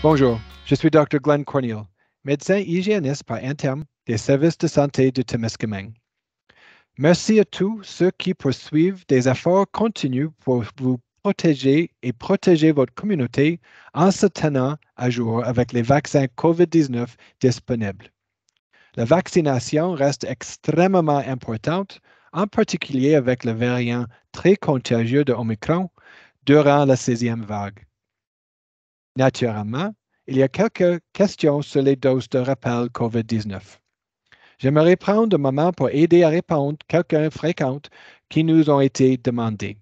Bonjour, je suis Dr. Glenn Corneal, médecin hygiéniste par intérim des services de santé de Témiscamingue. Merci à tous ceux qui poursuivent des efforts continus pour vous protéger et protéger votre communauté en se tenant à jour avec les vaccins COVID-19 disponibles. La vaccination reste extrêmement importante, en particulier avec le variant très contagieux de Omicron durant la 6e vague. Naturellement, il y a quelques questions sur les doses de rappel COVID-19. J'aimerais prendre un moment pour aider à répondre quelques fréquentes qui nous ont été demandées.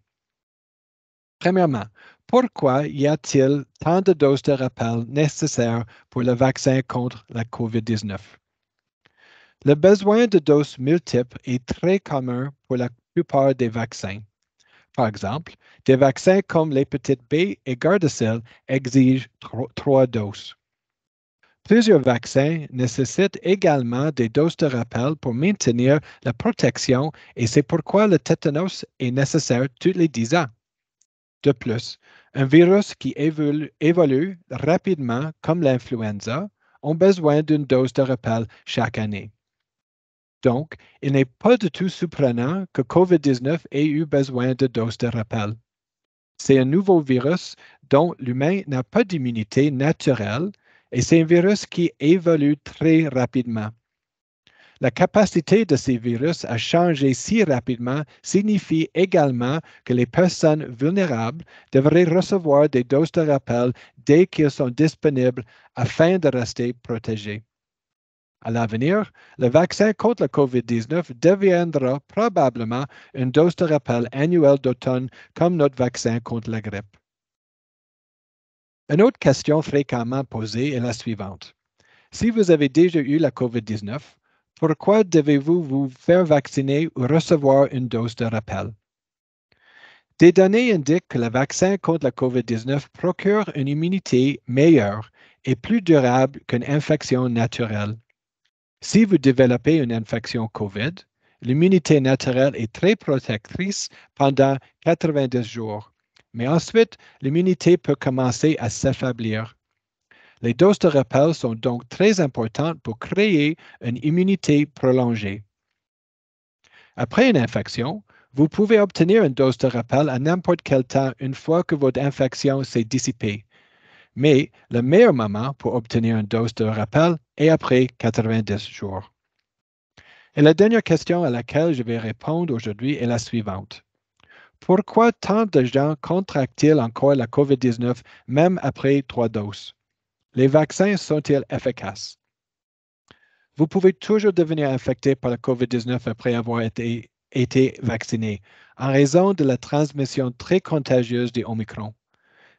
Premièrement, pourquoi y a-t-il tant de doses de rappel nécessaires pour le vaccin contre la COVID-19? Le besoin de doses multiples est très commun pour la plupart des vaccins. Par exemple, des vaccins comme l'hépatite B et Gardasil exigent 3 doses. Plusieurs vaccins nécessitent également des doses de rappel pour maintenir la protection et c'est pourquoi le tétanos est nécessaire tous les 10 ans. De plus, un virus qui évolue rapidement comme l'influenza a besoin d'une dose de rappel chaque année. Donc, il n'est pas du tout surprenant que COVID-19 ait eu besoin de doses de rappel. C'est un nouveau virus dont l'humain n'a pas d'immunité naturelle et c'est un virus qui évolue très rapidement. La capacité de ces virus à changer si rapidement signifie également que les personnes vulnérables devraient recevoir des doses de rappel dès qu'ils sont disponibles afin de rester protégés. À l'avenir, le vaccin contre la COVID-19 deviendra probablement une dose de rappel annuelle d'automne comme notre vaccin contre la grippe. Une autre question fréquemment posée est la suivante. Si vous avez déjà eu la COVID-19, pourquoi devez-vous vous faire vacciner ou recevoir une dose de rappel? Des données indiquent que le vaccin contre la COVID-19 procure une immunité meilleure et plus durable qu'une infection naturelle. Si vous développez une infection COVID, l'immunité naturelle est très protectrice pendant 90 jours, mais ensuite, l'immunité peut commencer à s'affaiblir. Les doses de rappel sont donc très importantes pour créer une immunité prolongée. Après une infection, vous pouvez obtenir une dose de rappel à n'importe quel temps une fois que votre infection s'est dissipée. Mais le meilleur moment pour obtenir une dose de rappel est après 90 jours. Et la dernière question à laquelle je vais répondre aujourd'hui est la suivante. Pourquoi tant de gens contractent-ils encore la COVID-19 même après 3 doses? Les vaccins sont-ils efficaces? Vous pouvez toujours devenir infecté par la COVID-19 après avoir été vacciné en raison de la transmission très contagieuse des Omicron.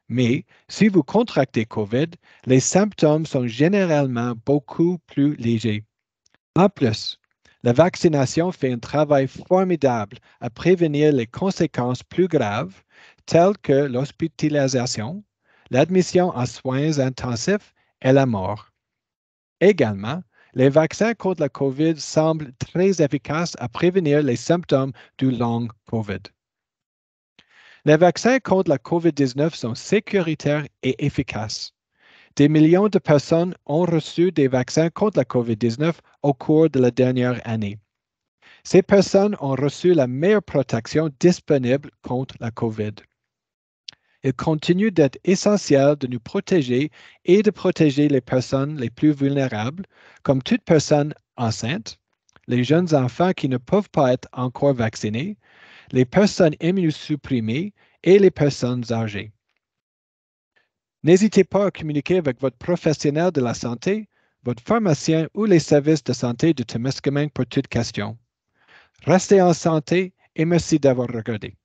Mais si vous contractez COVID, les symptômes sont généralement beaucoup plus légers. En plus, la vaccination fait un travail formidable à prévenir les conséquences plus graves, telles que l'hospitalisation, l'admission en soins intensifs et la mort. Également, les vaccins contre la COVID semblent très efficaces à prévenir les symptômes du long COVID. Les vaccins contre la COVID-19 sont sécuritaires et efficaces. Des millions de personnes ont reçu des vaccins contre la COVID-19 au cours de la dernière année. Ces personnes ont reçu la meilleure protection disponible contre la COVID. Il continue d'être essentiel de nous protéger et de protéger les personnes les plus vulnérables, comme toute personne enceinte, les jeunes enfants qui ne peuvent pas être encore vaccinés, les personnes immunosupprimées et les personnes âgées. N'hésitez pas à communiquer avec votre professionnel de la santé, votre pharmacien ou les services de santé de Témiscamingue pour toute question. Restez en santé et merci d'avoir regardé.